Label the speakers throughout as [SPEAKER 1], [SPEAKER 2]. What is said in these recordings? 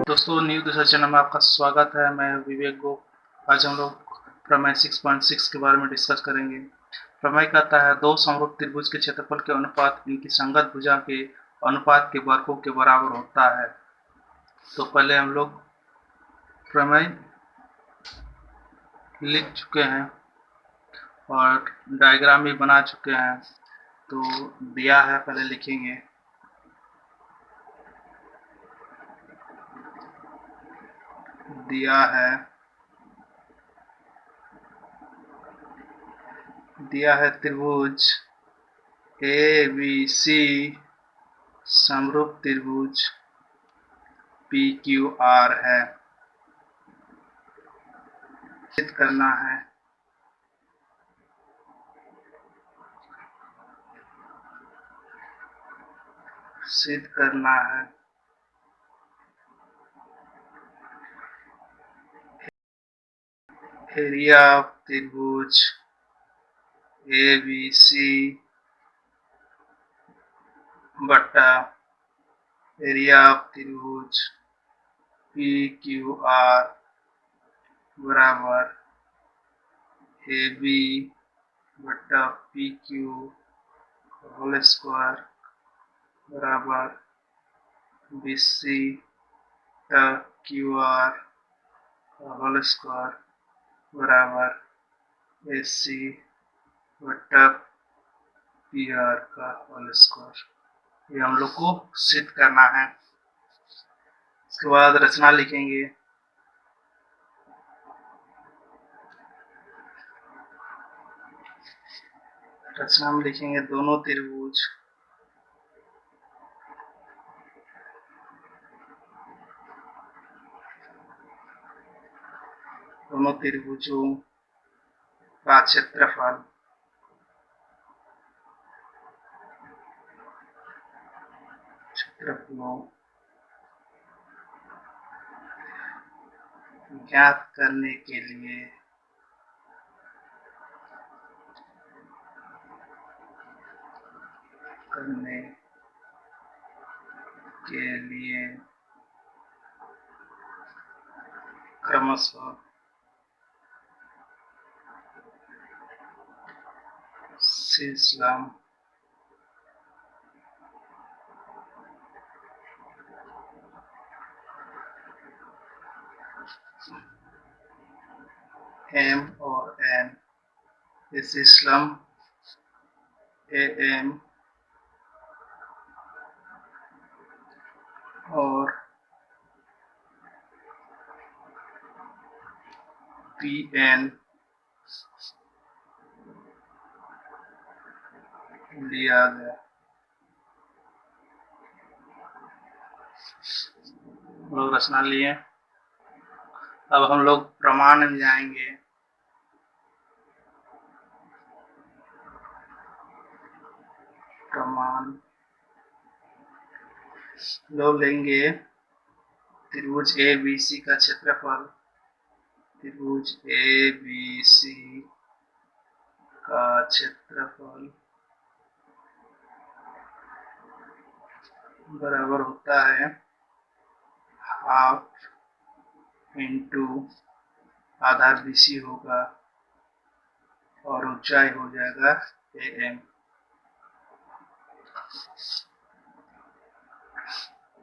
[SPEAKER 1] दोस्तों न्यू दिशा चैनल में आपका स्वागत है। मैं विवेक गोप। आज हम लोग प्रमेय 6.6 के बारे में डिस्कस करेंगे। प्रमेय कहता है दो समरूप त्रिभुज के क्षेत्रफल के अनुपात इनकी संगत भुजा के अनुपात के वर्गों के बराबर होता है। तो पहले हम लोग प्रमेय लिख चुके हैं और डायग्राम भी बना चुके हैं। तो दिया है, पहले लिखेंगे। दिया है त्रिभुज ए बी सी समरूप त्रिभुज पी क्यू आर है। सिद्ध करना है एरिया ऑफ त्रिभुज ए बी सी बटा एरिया ऑफ त्रिभुज पी क्यू आर बराबर ए बी बटा पी क्यू होल स्क्वायर बराबर B C Q R whole square बराबर ए सी बटा पी आर का होल स्क्वायर। ये हम लोग को सिद्ध करना है। इसके बाद रचना लिखेंगे। रचना में लिखेंगे दोनों त्रिभुजों का क्षेत्रफल ज्ञात करने के लिए क्रमशः शीर्षम एम और एन, शीर्षम ए एम और पी एन लिया गया। हम लोग रचना लिए। अब हम लोग प्रमाण में जाएंगे। प्रमाण लोग लेंगे त्रिभुज ए बी सी का क्षेत्रफल, त्रिभुज ए बी सी का क्षेत्रफल बराबर होता है हाफ इंटू आधार बीसी होगा और ऊंचाई हो जाएगा ए एम।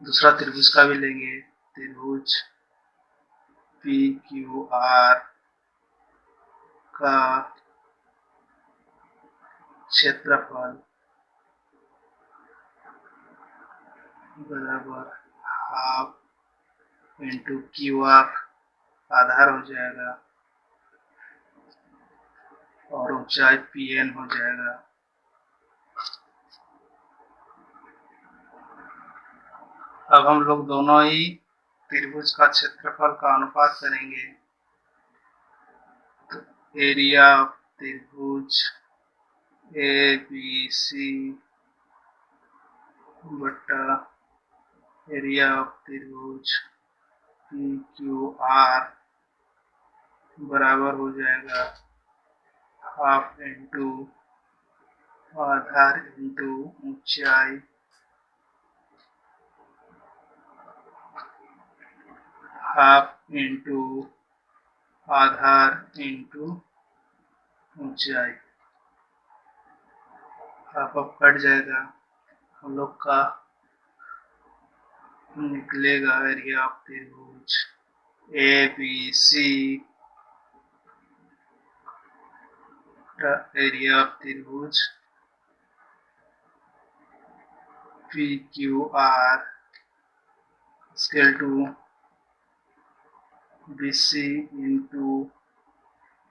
[SPEAKER 1] दूसरा त्रिभुज का भी लेंगे। त्रिभुज पी क्यू आर का क्षेत्रफल बराबर हाफ इंटू क्यू आर आधार हो जाएगा और ऊंचाई पी एन हो जाएगा। अब हम लोग दोनों ही त्रिभुज का क्षेत्रफल का अनुपात करेंगे। तो एरिया ऑफ त्रिभुज ए बी सी बटा एरिया ऑफ त्रिभुज पी क्यू आर बराबर हो जाएगा हाफ इंटू आधार इंटू ऊंचाई हाफ इंटू आधार इंटू ऊंचाई। हाफ अब कट जाएगा, हम लोग का निकलेगा एरिया ऑफ त्रिभुज A B C, area of त्रिभुज P Q R scale to B C into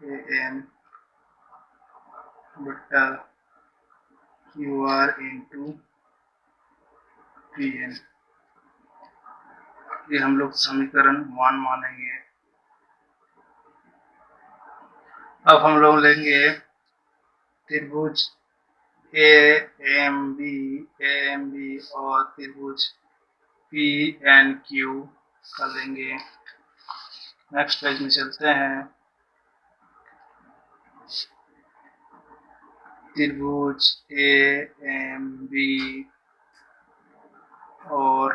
[SPEAKER 1] A M बट्टा Q R into P N. ये हम लोग समीकरण 1 मानेंगे। अब हम लोग लेंगे त्रिभुज ए एम बी और त्रिभुज पी एन क्यू का लेंगे। नेक्स्ट पेज में चलते हैं। त्रिभुज ए एम बी और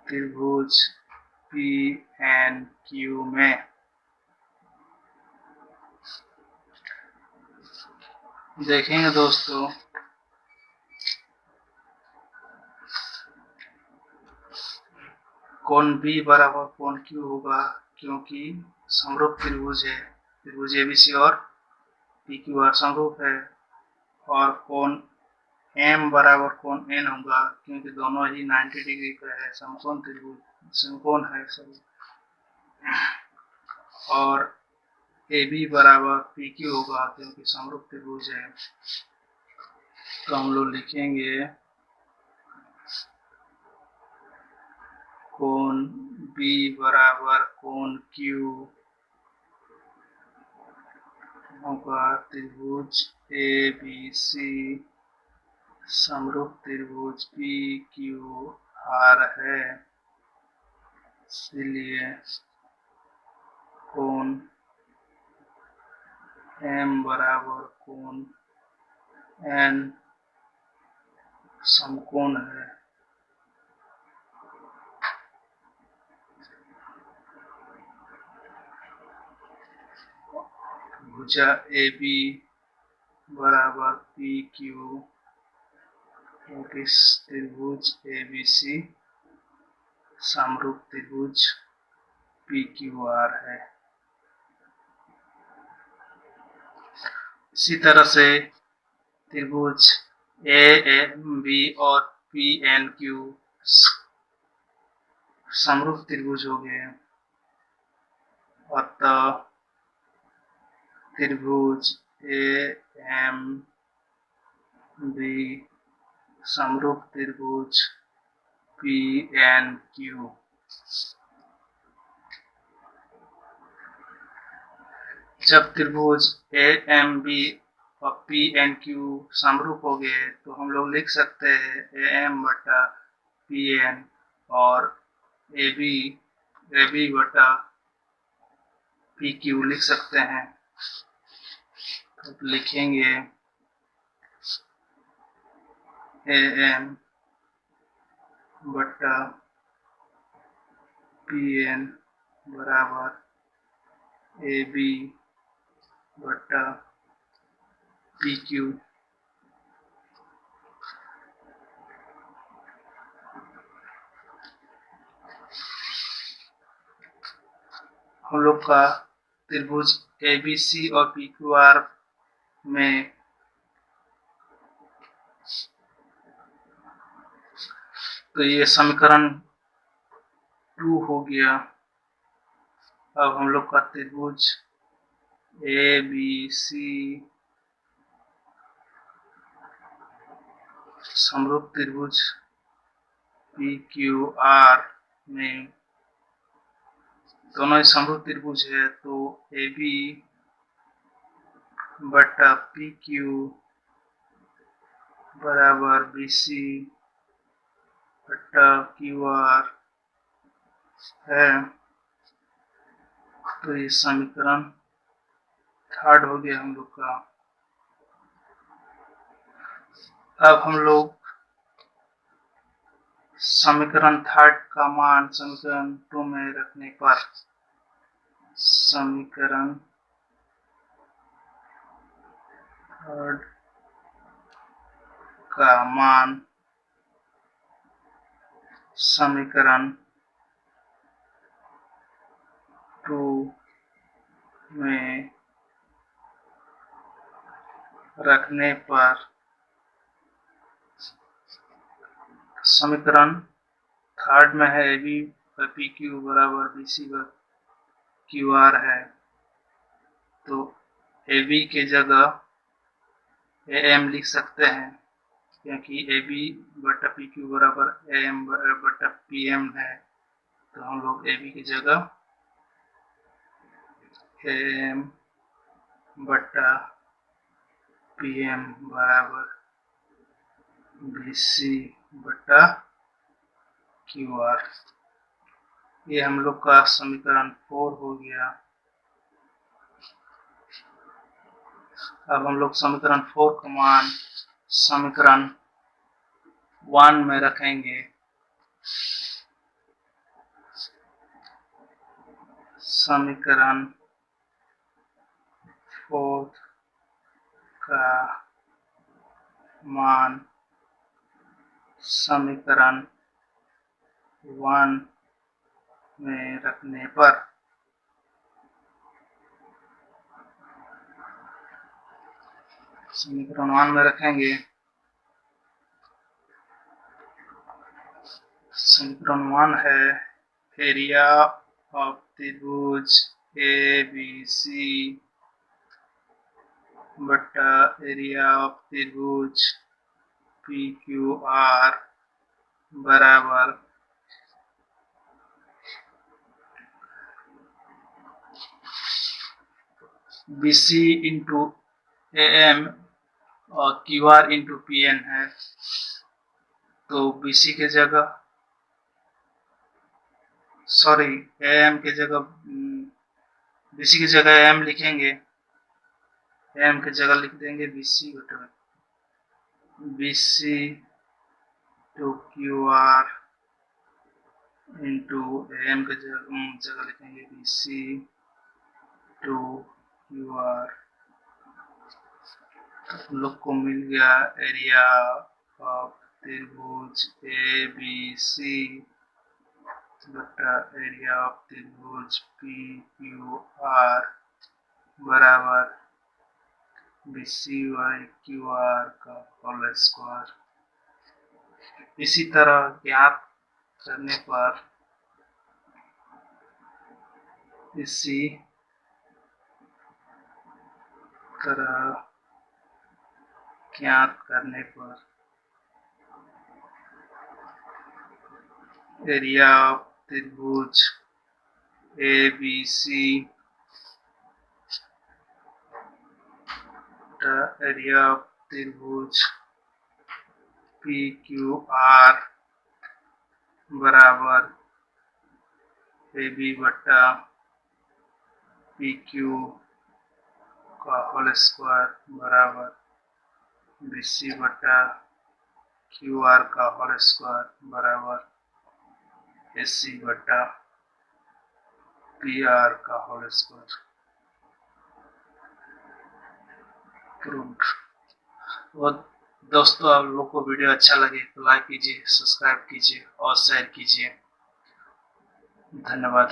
[SPEAKER 1] त्रिभुज पी एन क्यू में देखेंगे दोस्तों, कोण बी बराबर कोण क्यू होगा, क्योंकि समरूप त्रिभुज है। त्रिभुज एबीसी और पी क्यू आर समरूप है। और कोण एम बराबर कोण एन होगा, क्योंकि दोनों ही 90 डिग्री का है, समकोण त्रिभुज, समकोण है सभी। और ए बी बराबर पी क्यू होगा, क्योंकि समरूप त्रिभुज है। तो हम लोग लिखेंगे कोण बी बराबर कोण क्यू होगा त्रिभुज ए बी सी समरूप त्रिभुज पी क्यू आर है, इसलिए कोण एम बराबर कोण एन समकोण है। भुजा ए बी बराबर पी क्यू, क्योंकि त्रिभुज ए बी सी समरूप त्रिभुज पी क्यू आर है। इसी तरह से त्रिभुज ए एम बी और पी एन क्यू समरूप त्रिभुज हो गए। अतः त्रिभुज ए एम बी समरूप त्रिभुज पी एन क्यू। जब त्रिभुज ए एम बी और पी एन क्यू समरूप हो गए, तो हम लोग लिख सकते हैं ए एम बटा पी एन और ए बी बटा पी क्यू लिख सकते हैं। तो लिखेंगे ए एम बटा पी एन बराबर ए बी बटा पी क्यू। हम लोग का त्रिभुज ए बी सी और पी क्यू आर में तो ये समीकरण 2 हो गया। अब हम लोग का त्रिभुज ए बी सी समरूप त्रिभुज पी क्यू आर में दोनों ही समरूप त्रिभुज है, तो ए बी बटा पी क्यू बराबर बी सी बटा क्यू आर है। तो ये समीकरण 3 हो गया हम लोग का। अब हम लोग समीकरण थर्ड का मान समीकरण 2 में रखने पर समीकरण थर्ड का मान समीकरण 2 में रखने पर समीकरण थर्ड में है AB पी क्यू बराबर BC क्यू आर है, तो AB के जगह AM लिख सकते हैं क्योंकि AB बटा PQ बराबर AM बटा PM है, तो हम लोग AB की जगह AM बटा PM बराबर BC बटा QR, ये हम लोग का समीकरण 4 हो गया। अब हम लोग समीकरण 4 का मान समीकरण 1 में रखेंगे। समीकरण 4 का मान समीकरण 1 में रखने पर समीकरण 1 में रखेंगे। समीकरण 1 है एरिया ऑफ त्रिभुज ABC बटा एरिया ऑफ त्रिभुज PQR बराबर BC इंटू AM और QR इंटू PN है, तो BC के जगह AM के जगह BC की जगह AM लिखेंगे, AM की जगह लिख देंगे BC बटा BC to QR into AM के जगह लिखेंगे BC टू QR। हम लोग को मिल गया एरिया ऑफ त्रिभुज ABC बटा एरिया ऑफ त्रिभुज PQR बराबर BC बाई QR का होल स्क्वायर। इसी तरह ज्ञात करने पर एरिया ऑफ त्रिभुज ABC एरिया ऑफ त्रिभुज PQR बराबर AB बटा PQ का होल स्क्वायर बराबर BC बटा QR का होल स्क्वायर बराबर AC बटा PR का होल स्क्वायर। प्रूव्ड। और दोस्तों, आप लोग को वीडियो अच्छा लगे तो लाइक कीजिए, सब्सक्राइब कीजिए और शेयर कीजिए। धन्यवाद।